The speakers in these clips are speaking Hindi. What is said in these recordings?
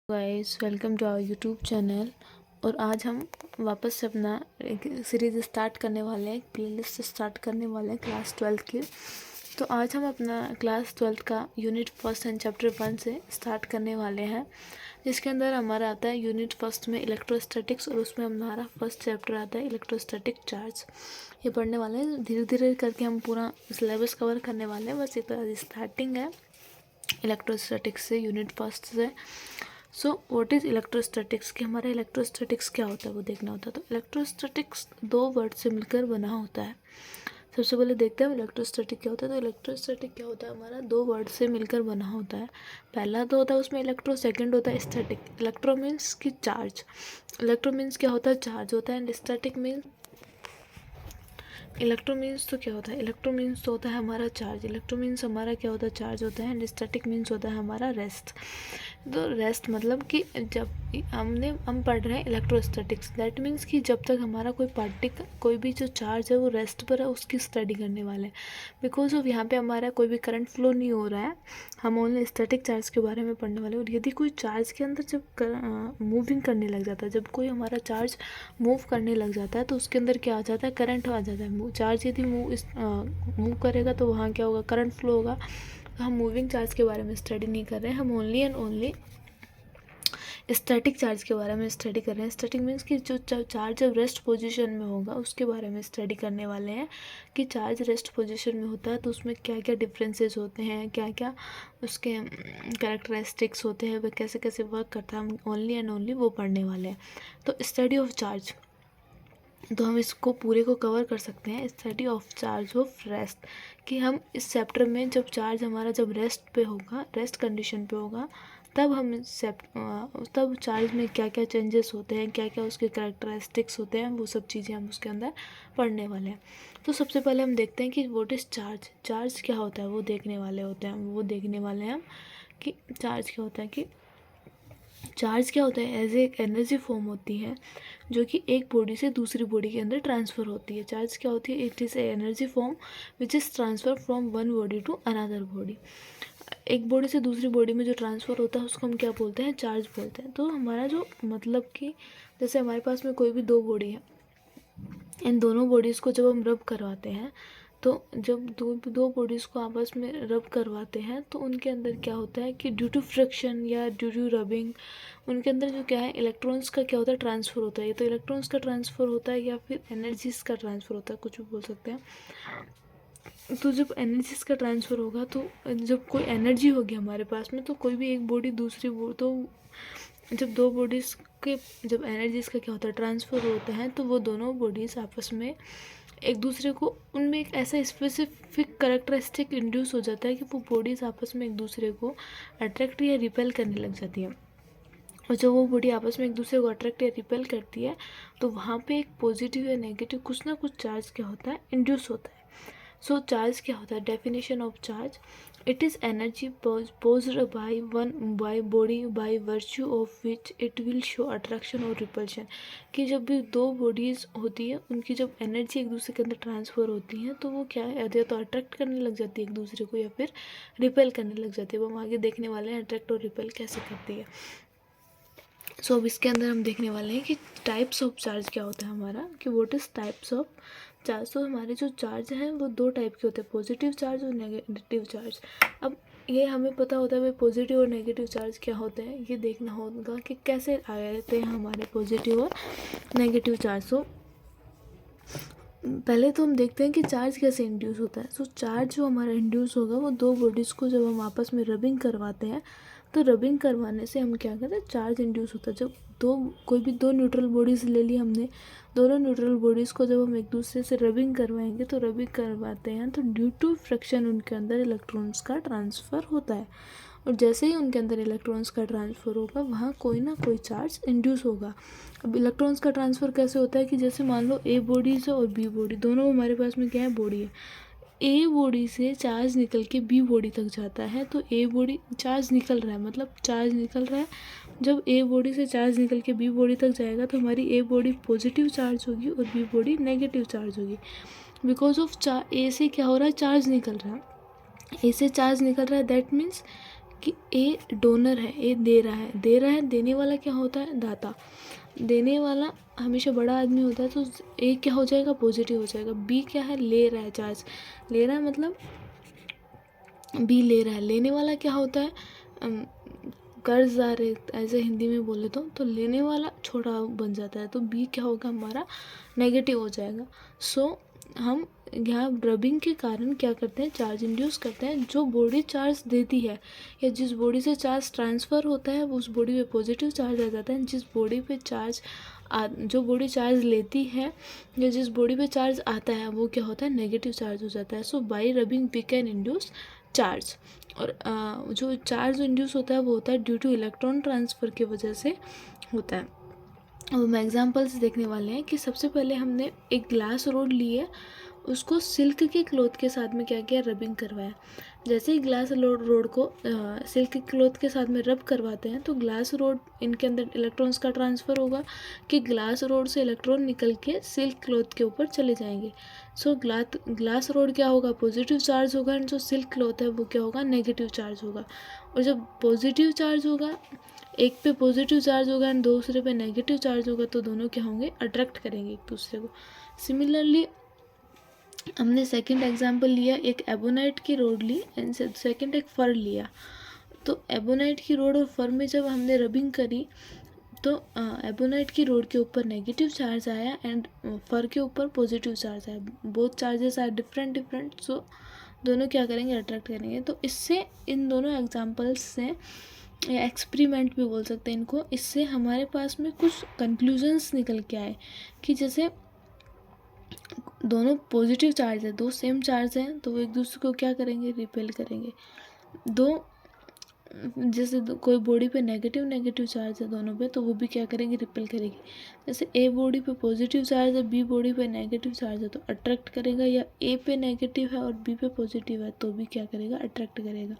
Guys, welcome to our YouTube channel. और आज हम वापस से अपना एक सीरीज़ स्टार्ट करने वाले हैं, एक प्लेलिस्ट स्टार्ट करने वाले हैं क्लास 12 की। तो आज हम अपना क्लास 12 का यूनिट फर्स्ट एंड चैप्टर 1 से स्टार्ट करने वाले हैं, जिसके अंदर हमारा आता है यूनिट फर्स्ट में इलेक्ट्रोस्टैटिक्स, और उसमें हमारा फर्स्ट चैप्टर आता है इलेक्ट्रोस्टैटिक चार्ज। ये पढ़ने वाले हैं, धीरे धीरे करके हम पूरा सिलेबस कवर करने वाले हैं। बस एक स्टार्टिंग है इलेक्ट्रोस्टैटिक्स से, यूनिट फर्स्ट से। सो व्हाट इज़ इलेक्ट्रोस्टैटिक्स, कि हमारा इलेक्ट्रोस्टैटिक्स क्या होता है वो देखना होता है। तो इलेक्ट्रोस्टैटिक्स दो वर्ड से मिलकर बना होता है। सबसे पहले देखते हैं इलेक्ट्रोस्टैटिक क्या होता है। तो इलेक्ट्रोस्टैटिक क्या होता है, हमारा दो वर्ड से मिलकर बना होता है। पहला तो होता है उसमें इलेक्ट्रो, सेकंड होता है स्टैटिक। इलेक्ट्रो मीन्स की चार्ज, इलेक्ट्रो मीन्स क्या होता है, चार्ज होता है। And static means, electro means तो क्या होता है, इलेक्ट्रो मीन्स तो होता है हमारा चार्ज। इलेक्ट्रो मीन्स हमारा क्या होता है, चार्ज होता है। एंड स्टैटिक मीन्स होता है हमारा रेस्ट। तो रेस्ट मतलब कि जब हम पढ़ रहे हैं इलेक्ट्रोस्टैटिक्स, दैट मीन्स कि जब तक हमारा कोई भी जो चार्ज है वो रेस्ट पर है, उसकी स्टडी करने वाले हैं। बिकॉज ऑफ यहाँ पे हमारा कोई भी करंट फ्लो नहीं हो रहा है, हम ओनली स्टैटिक चार्ज के बारे में पढ़ने वाले हैं। और यदि कोई चार्ज के अंदर जब मूविंग करने लग जाता है, जब कोई हमारा चार्ज मूव करने लग जाता है, तो उसके अंदर क्या आ जाता है, करंट आ जाता है। चार्ज यदि मूव करेगा तो वहाँ क्या होगा, करंट फ्लो होगा। तो हम मूविंग चार्ज के बारे में स्टडी नहीं कर रहे हैं, हम only and only static charge के बारे में स्टडी कर रहे हैं। स्टैटिक मीन्स कि जो चार्ज जब रेस्ट पोजीशन में होगा उसके बारे में स्टडी करने वाले हैं, कि चार्ज रेस्ट पोजीशन में होता है तो उसमें क्या क्या डिफरेंसेस होते हैं, क्या क्या उसके कैरेक्टरिस्टिक्स होते हैं, वह कैसे कैसे वर्क करता है, हम ओनली एंड ओनली वो पढ़ने वाले हैं। तो स्टडी ऑफ चार्ज, तो हम इसको पूरे को कवर कर सकते हैं, study of charge of rest. कि हम इस चैप्टर में जब चार्ज हमारा जब रेस्ट पे होगा, रेस्ट कंडीशन पे होगा, तब हम तब चार्ज में क्या क्या चेंजेस होते हैं, क्या क्या उसके कैरेक्टरिस्टिक्स होते हैं, वो सब चीज़ें हम उसके अंदर पढ़ने वाले हैं। तो सबसे पहले हम देखते हैं कि व्हाट इज़ चार्ज, चार्ज क्या होता है वो देखने वाले हैं हम कि चार्ज क्या होता है। कि चार्ज क्या होता है, एज एक एनर्जी फॉर्म होती है जो कि एक बॉडी से दूसरी बॉडी के अंदर ट्रांसफ़र होती है। चार्ज क्या होती है, it is a energy form which is transfer from one body to another body. एक बॉडी से दूसरी बॉडी में जो ट्रांसफ़र होता है उसको हम क्या बोलते हैं, चार्ज बोलते हैं। तो हमारा जो मतलब कि जैसे हमारे पास में कोई भी दो बॉडी है, इन दोनों बॉडीज़ को जब हम रब करवाते हैं, तो जब दो बॉडीज़ को आपस में रब करवाते हैं तो उनके अंदर क्या होता है कि ड्यू टू फ्रिक्शन या ड्यू टू रबिंग, उनके अंदर जो क्या है, इलेक्ट्रॉन्स का क्या होता है, ट्रांसफ़र होता है। तो इलेक्ट्रॉन्स का ट्रांसफ़र होता है या फिर एनर्जीज़ का ट्रांसफ़र होता है, कुछ भी बोल सकते हैं। तो जब एनर्जीज़ का ट्रांसफ़र होगा, तो जब कोई एनर्जी होगी हमारे पास में, तो कोई भी एक बॉडी दूसरी तो जब दो बॉडीज़ के जब एनर्जीज़ का क्या होता है, ट्रांसफ़र होता है, तो वो दोनों बॉडीज़ आपस में एक दूसरे को, उनमें एक ऐसा स्पेसिफिक करेक्टरिस्टिक इंड्यूस हो जाता है कि वो बॉडीज़ आपस में एक दूसरे को अट्रैक्ट या रिपेल करने लग जाती है। और जब वो बॉडी आपस में एक दूसरे को अट्रैक्ट या रिपेल करती है, तो वहाँ पे एक पॉजिटिव या नेगेटिव कुछ ना कुछ चार्ज क्या होता है, इंड्यूस होता है। सो चार्ज क्या होता है, definition of charge, it is energy posed by body by virtue of which it will show attraction और रिपल्शन। कि जब भी दो बॉडीज़ होती है, उनकी जब एनर्जी एक दूसरे के अंदर ट्रांसफ़र होती है, तो वो क्या है, या तो अट्रैक्ट करने लग जाती है एक दूसरे को या फिर रिपेल करने लग जाती है। वो हम आगे देखने वाले हैं अट्रैक्ट और रिपेल कैसे करती है। सो अब इसके अंदर हम देखने वाले हैं कि टाइप्स ऑफ चार्ज क्या होता है हमारा, कि what is types of charge. तो हमारे जो चार्ज हैं वो दो टाइप के होते हैं, पॉजिटिव चार्ज और नेगेटिव चार्ज। अब ये हमें पता होता है भाई पॉजिटिव और नेगेटिव चार्ज क्या होते हैं, ये देखना होगा कि कैसे आए थे हमारे पॉजिटिव और नेगेटिव चार्ज। सो पहले तो हम देखते हैं कि चार्ज कैसे इंड्यूस होता है। सो चार्ज जो हमारा इंड्यूस होगा, वो दो बॉडीज़ को जब हम आपस में रबिंग करवाते हैं, तो रबिंग करवाने से हम क्या करते हैं, चार्ज इंड्यूस होता है। जब कोई भी दो न्यूट्रल बॉडीज़ ले ली हमने, दोनों न्यूट्रल बॉडीज़ को जब हम एक दूसरे से रबिंग करवाएंगे, तो रबिंग करवाते हैं तो ड्यू टू फ्रिक्शन उनके अंदर इलेक्ट्रॉन्स का ट्रांसफ़र होता है। और जैसे ही उनके अंदर इलेक्ट्रॉन्स का ट्रांसफ़र होगा, वहाँ कोई ना कोई चार्ज इंड्यूस होगा। अब इलेक्ट्रॉन्स का ट्रांसफ़र कैसे होता है, कि जैसे मान लो ए बॉडीज़ है और बी बॉडी, दोनों हमारे पास में क्या है, बॉडी है। ए बॉडी से चार्ज निकल के बी बॉडी तक जाता है, तो ए बॉडी चार्ज निकल रहा है, मतलब चार्ज निकल रहा है। जब ए बॉडी से चार्ज निकल के बी बॉडी तक जाएगा, तो हमारी ए बॉडी पॉजिटिव चार्ज होगी और बी बॉडी नेगेटिव चार्ज होगी। बिकॉज ऑफ ए से क्या हो रहा है, चार्ज निकल रहा है, ए से चार्ज निकल रहा है, दैट मीन्स कि ए डोनर है, ए दे रहा है, देने वाला क्या होता है, दाता। देने वाला हमेशा बड़ा आदमी होता है, तो ए क्या हो जाएगा, पॉजिटिव हो जाएगा। बी क्या है, ले रहा है, चार्ज ले रहा है, मतलब बी ले रहा है। लेने वाला क्या होता है, कर्जदार है, ऐसे हिंदी में बोले तो लेने वाला छोटा बन जाता है, तो बी क्या होगा, हमारा नेगेटिव हो जाएगा। सो हम यहाँ रबिंग के कारण क्या करते हैं, चार्ज इंड्यूस करते हैं। जो बॉडी चार्ज देती है या जिस बॉडी से चार्ज ट्रांसफ़र होता है उस बॉडी पे पॉजिटिव चार्ज आ जाता है। जिस बॉडी पे चार्ज जो बॉडी चार्ज लेती है या जिस बॉडी पे चार्ज आता है वो क्या होता है, नेगेटिव चार्ज हो जाता है। So by rubbing we can induce charge. और जो चार्ज इंड्यूस होता है वो होता है ड्यू टू इलेक्ट्रॉन ट्रांसफ़र की वजह से होता है। अब हम एग्जांपल्स देखने वाले हैं कि सबसे पहले हमने एक ग्लास रोड ली है, उसको सिल्क के क्लॉथ के साथ में क्या किया, रबिंग करवाया। जैसे ही ग्लास रोड को सिल्क के क्लॉथ के साथ में रब करवाते हैं तो ग्लास रोड इनके अंदर इलेक्ट्रॉन्स का ट्रांसफ़र होगा कि ग्लास रोड से इलेक्ट्रॉन निकल के सिल्क क्लॉथ के ऊपर चले जाएंगे। सो ग्लास रोड क्या होगा, पॉजिटिव चार्ज होगा, एंड जो सिल्क क्लॉथ है वो क्या होगा, नेगेटिव चार्ज होगा। और जब पॉजिटिव चार्ज होगा, एक पे पॉजिटिव चार्ज होगा एंड दूसरे पे नेगेटिव चार्ज होगा, तो दोनों क्या होंगे, अट्रैक्ट करेंगे एक दूसरे को। सिमिलरली हमने सेकंड एग्जांपल लिया, एक एबोनाइट की रोड ली एंड सेकंड एक फर लिया। तो एबोनाइट की रोड और फर में जब हमने रबिंग करी तो एबोनाइट की रोड के ऊपर नेगेटिव चार्ज आया एंड फर के ऊपर पॉजिटिव चार्ज आया। बोथ चार्जेस आर डिफरेंट, सो दोनों क्या करेंगे, अट्रैक्ट करेंगे। तो इससे इन दोनों एग्जांपल्स से या एक्सपेरिमेंट भी बोल सकते हैं इनको, इससे हमारे पास में कुछ कंक्लूजन्स निकल के आए कि जैसे दोनों पॉजिटिव चार्ज है, दो सेम चार्ज हैं, तो वो एक दूसरे को क्या करेंगे, रिपेल करेंगे। जैसे कोई बॉडी पे नेगेटिव चार्ज है दोनों पे, तो वो भी क्या करेंगे, रिपेल करेगी। जैसे ए बॉडी पे पॉजिटिव चार्ज है, बी बॉडी पे नेगेटिव चार्ज है, तो अट्रैक्ट करेगा, या ए पे नेगेटिव है और बी पे पॉजिटिव है तो भी क्या करेगा, अट्रैक्ट करेगा।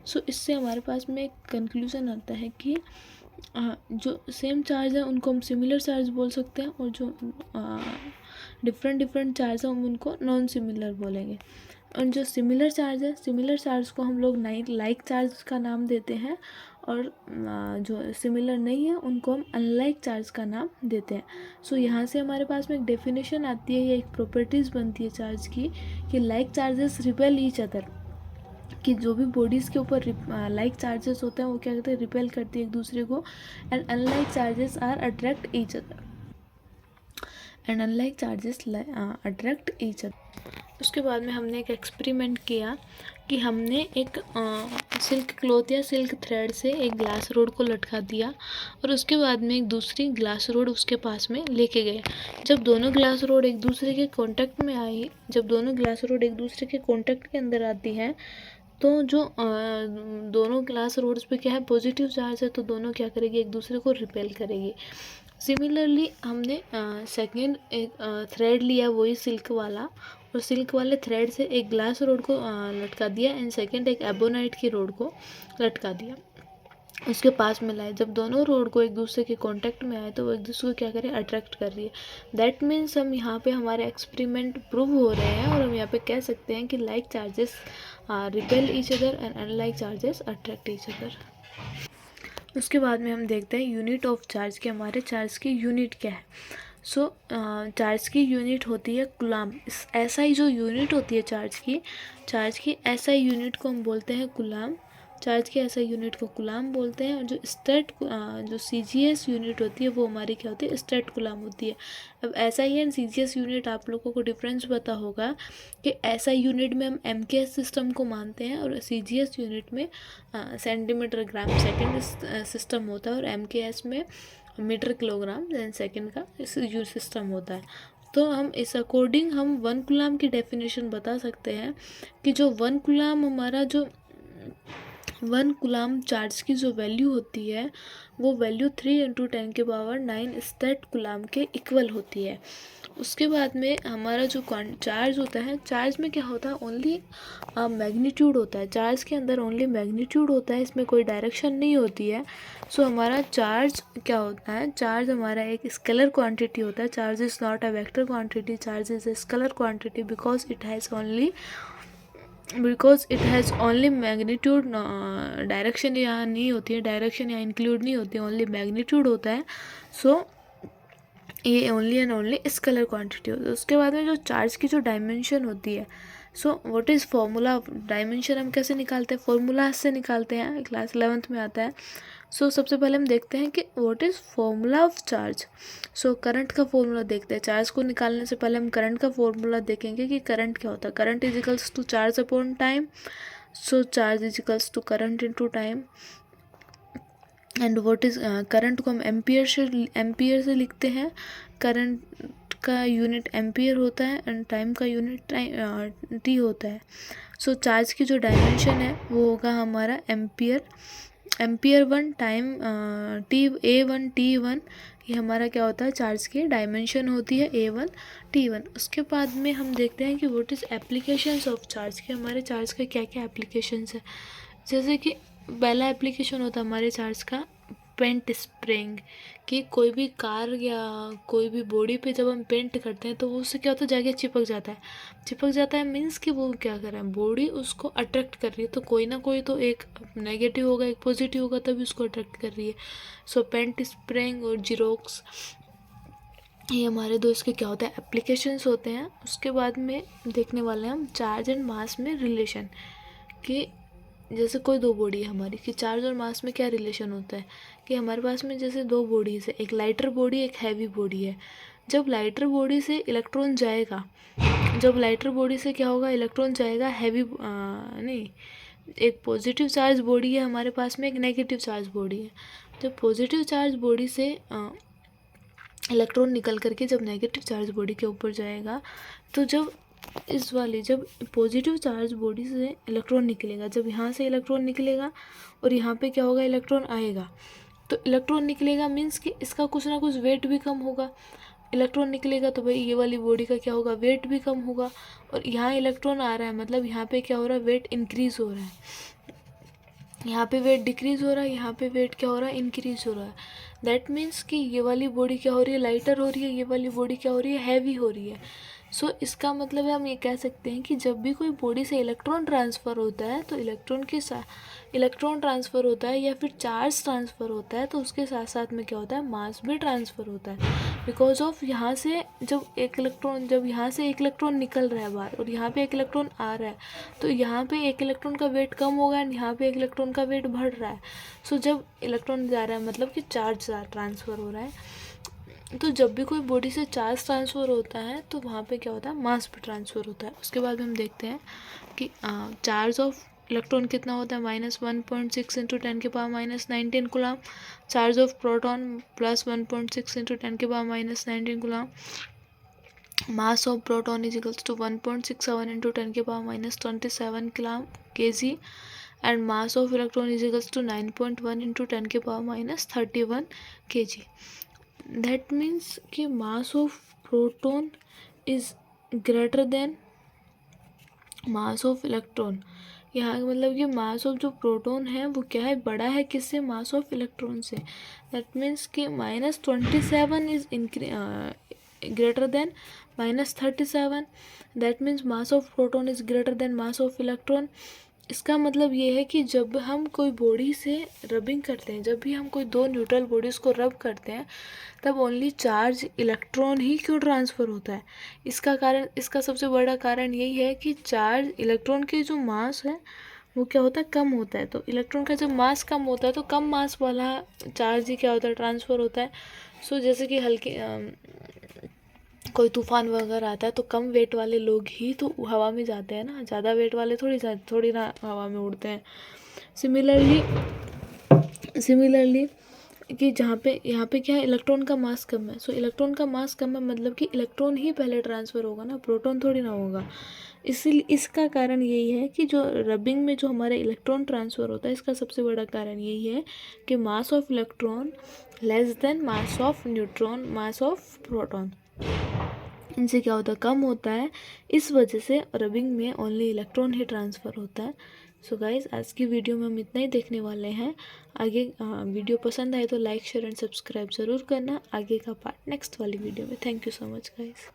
सो इससे हमारे पास में एक कंक्लूजन आता है कि जो सेम चार्ज है उनको हम सिमिलर चार्ज बोल सकते हैं, और जो डिफरेंट चार्ज है हम उनको नॉन सिमिलर बोलेंगे। और जो सिमिलर चार्ज को हम लोग लाइक चार्ज का नाम देते हैं, और जो सिमिलर नहीं है उनको हम अनलाइक चार्ज का नाम देते हैं। सो यहाँ से हमारे पास में एक डेफिनेशन आती है या एक प्रॉपर्टीज़ बनती है चार्ज की कि like charges repel each other, कि जो भी बॉडीज़ के ऊपर लाइक चार्जेस होते हैं वो क्या कहते हैं, रिपेल करती है एक दूसरे को, and unlike charges are attract each other, and unlike charges attract each other. उसके बाद में हमने एक एक्सपेरिमेंट किया कि हमने एक सिल्क क्लॉथ या सिल्क थ्रेड से एक ग्लास रोड को लटका दिया, और उसके बाद में एक दूसरी ग्लास रोड उसके पास में लेके गए। जब दोनों ग्लास रोड एक दूसरे के कांटेक्ट में आई, जब दोनों ग्लास रोड एक दूसरे के कांटेक्ट के अंदर आती हैं, तो जो दोनों ग्लास रोड्स पे क्या है, पॉजिटिव चार्ज है, तो दोनों क्या करेगी, एक दूसरे को रिपेल करेगी। सिमिलरली हमने सेकेंड एक थ्रेड लिया, वही सिल्क वाला, और सिल्क वाले थ्रेड से एक ग्लास रोड को लटका दिया, एंड सेकेंड एक एबोनाइट की रोड को लटका दिया, उसके पास में लाए। जब दोनों रोड को एक दूसरे के कांटेक्ट में आए तो वो एक दूसरे को क्या करे, अट्रैक्ट कर रही है। दैट मीन्स हम यहाँ पे हमारे एक्सपेरिमेंट प्रूव हो रहे हैं, और हम यहाँ पे कह सकते हैं कि like charges repel each other and unlike charges attract each other. उसके बाद में हम देखते हैं यूनिट ऑफ चार्ज, कि हमारे चार्ज की यूनिट क्या है। सो चार्ज की यूनिट होती है कूलाम। एसआई जो यूनिट होती है चार्ज की एसआई यूनिट को हम बोलते हैं कूलाम। चार्ज की एसआई यूनिट को कूलाम बोलते हैं, और जो सीजीएस यूनिट होती है वो हमारी क्या होती है, स्टेट कूलाम होती है। अब एसआई एंड सीजीएस यूनिट आप लोगों को डिफरेंस पता होगा कि एसआई यूनिट में हम एमकेएस सिस्टम को मानते हैं, और सीजीएस यूनिट में सेंटीमीटर ग्राम सेकेंड सिस्टम होता है, और एमकेएस में मीटर किलोग्राम सेकेंड का सिस्टम होता है। तो हम इस अकॉर्डिंग हम 1 कूलाम की डेफिनेशन बता सकते हैं कि जो 1 कूलाम हमारा जो 1 कूलाम चार्ज की जो वैल्यू होती है वो वैल्यू 3 × 10⁹ स्टेट कूलाम के इक्वल होती है। उसके बाद में हमारा जो चार्ज होता है, चार्ज में क्या होता है, ओनली मैग्नीट्यूड होता है। चार्ज के अंदर ओनली मैग्नीट्यूड होता है, इसमें कोई डायरेक्शन नहीं होती है। सो हमारा चार्ज क्या होता है, चार्ज हमारा एक स्केलर क्वांटिटी होता है। Charge is not a vector quantity, charge is a scalar quantity because it has only because it has only magnitude, direction यहाँ नहीं होती है, डायरेक्शन यहाँ इंक्लूड नहीं होती है, ओनली मैग्नीट्यूड होता है. सो ये only and only scalar quantity होती है. उसके बाद में जो चार्ज की जो डायमेंशन होती है, so what is formula of dimension, हम कैसे निकालते हैं, फॉर्मूला से निकालते हैं, क्लास 11th में आता है. सो सबसे पहले हम देखते हैं कि what is formula of charge. So current का फॉर्मूला देखते हैं. चार्ज को निकालने से पहले हम करंट का फॉर्मूला देखेंगे कि करंट क्या होता है. Current is equals to charge upon time. So charge is equals to current into time. And what is current को हम एम्पियर से लिखते हैं. करंट का यूनिट एम्पियर होता है एंड टाइम का यूनिट टी होता है. सो चार्ज की जो डायमेंशन है वो होगा हमारा एम्पियर 1 टाइम A1 T1. ये हमारा क्या होता है, चार्ज की डायमेंशन होती है A1 T1. उसके बाद में हम देखते हैं कि what is applications of charge, कि हमारे चार्ज का क्या क्या एप्लीकेशंस है. जैसे कि पहला एप्लीकेशन होता है हमारे चार्ज का पेंट स्प्रेइंग, कि कोई भी कार या कोई भी बॉडी पे जब हम पेंट करते हैं तो वो उससे क्या होता है, जाके चिपक जाता है मीन्स कि वो क्या कर रहा है, बॉडी उसको अट्रैक्ट कर रही है. तो कोई ना कोई तो एक नेगेटिव होगा, एक पॉजिटिव होगा, तभी उसको अट्रैक्ट कर रही है. सो पेंट स्प्रेइंग और जीरोक्स, ये हमारे दो इसके क्या होता है, एप्लीकेशंस होते हैं. उसके बाद में देखने वाले हैं हम चार्ज एंड मास में रिलेशन, कि जैसे कोई दो बॉडी है हमारी, कि चार्ज और मास में क्या रिलेशन होता है, कि हमारे पास में जैसे दो बॉडीज है, एक लाइटर बॉडी एक हैवी बॉडी है. जब लाइटर बॉडी से इलेक्ट्रॉन जाएगा, जब लाइटर बॉडी से क्या होगा, इलेक्ट्रॉन जाएगा हैवी नहीं, एक पॉजिटिव चार्ज बॉडी है हमारे पास में, एक नेगेटिव चार्ज बॉडी है. जब पॉजिटिव चार्ज बॉडी से इलेक्ट्रॉन निकल करके जब नेगेटिव चार्ज बॉडी के ऊपर जाएगा, तो जब जब पॉजिटिव चार्ज बॉडी से इलेक्ट्रॉन निकलेगा, जब यहाँ से इलेक्ट्रॉन निकलेगा और यहाँ पे क्या होगा, इलेक्ट्रॉन आएगा, तो इलेक्ट्रॉन निकलेगा मीन्स कि इसका कुछ ना कुछ वेट भी कम होगा. इलेक्ट्रॉन निकलेगा तो भाई ये वाली बॉडी का क्या होगा, वेट भी कम होगा. और यहाँ इलेक्ट्रॉन आ रहा है मतलब यहाँ पे क्या हो रहा है, वेट इंक्रीज हो रहा है. यहाँ पे वेट डिक्रीज़ हो रहा है, यहाँ पे वेट क्या हो रहा है, इंक्रीज़ हो रहा है. दैट मीन्स कि ये वाली बॉडी क्या हो रही है, लाइटर हो रही है, ये वाली बॉडी क्या हो रही है, हैवी हो रही है. सो इसका मतलब है हम ये कह सकते हैं कि जब भी कोई बॉडी से इलेक्ट्रॉन ट्रांसफ़र होता है, तो इलेक्ट्रॉन ट्रांसफ़र होता है या फिर चार्ज ट्रांसफ़र होता है, तो उसके साथ साथ में क्या होता है, मास भी ट्रांसफ़र होता है. बिकॉज ऑफ यहाँ से जब यहाँ से एक इलेक्ट्रॉन निकल रहा है बाहर और यहाँ पे एक इलेक्ट्रॉन आ रहा है, तो यहाँ पे एक इलेक्ट्रॉन का वेट कम होगा एंड यहाँ पे एक इलेक्ट्रॉन का वेट बढ़ रहा है. सो जब इलेक्ट्रॉन जा रहा है मतलब कि चार्ज ट्रांसफ़र हो रहा है. तो जब भी कोई बॉडी से चार्ज ट्रांसफ़र होता है तो वहाँ पे क्या होता है, मास भी ट्रांसफ़र होता है. उसके बाद हम देखते हैं कि चार्ज ऑफ इलेक्ट्रॉन कितना होता है, -1.6 into 10⁻⁻19 coulomb. Charge of proton +1.6 into 10⁻⁻19 coulomb. Mass of proton is equals to 1.67 into 10⁻⁻27 kg. And mass of electron is equals to 9.1 into 10⁻31 kg. That means कि mass of proton is greater than mass of electron. यहाँ मतलब कि मास ऑफ जो प्रोटॉन है वो क्या है, बड़ा है किससे, मास ऑफ इलेक्ट्रॉन से. दैट मीन्स कि -27 is greater then -37. That means mass of proton is greater than mass of electron. इसका मतलब ये है कि जब हम कोई बॉडी से रबिंग करते हैं, जब भी हम कोई दो न्यूट्रल बॉडीज़ को रब करते हैं, तब ओनली चार्ज इलेक्ट्रॉन ही क्यों ट्रांसफ़र होता है. इसका सबसे बड़ा कारण यही है कि चार्ज इलेक्ट्रॉन के जो मास है वो क्या होता है, कम होता है. तो इलेक्ट्रॉन का जब मास कम होता है तो कम मास वाला चार्ज ही क्या होता है, ट्रांसफ़र होता है. सो जैसे कि हल्के कोई तूफान वगैरह आता है तो कम वेट वाले लोग ही तो हवा में जाते हैं ना, ज़्यादा वेट वाले थोड़ी ना हवा में उड़ते हैं. सिमिलरली कि यहाँ पे क्या है, इलेक्ट्रॉन का मास कम है. सो इलेक्ट्रॉन का मास कम है मतलब कि इलेक्ट्रॉन ही पहले ट्रांसफ़र होगा ना, प्रोटॉन थोड़ी ना होगा. इसीलिए इसका कारण यही है कि जो रबिंग में जो हमारे इलेक्ट्रॉन ट्रांसफ़र होता है, इसका सबसे बड़ा कारण यही है कि mass of electron less than mass of neutron, mass of proton. इनसे क्या होता है, कम होता है. इस वजह से रबिंग में ओनली इलेक्ट्रॉन ही ट्रांसफ़र होता है. सो गाइज़, आज की वीडियो में हम इतना ही देखने वाले हैं. आगे वीडियो पसंद आए तो लाइक शेयर एंड सब्सक्राइब ज़रूर करना. आगे का पार्ट नेक्स्ट वाली वीडियो में. Thank you so much guys.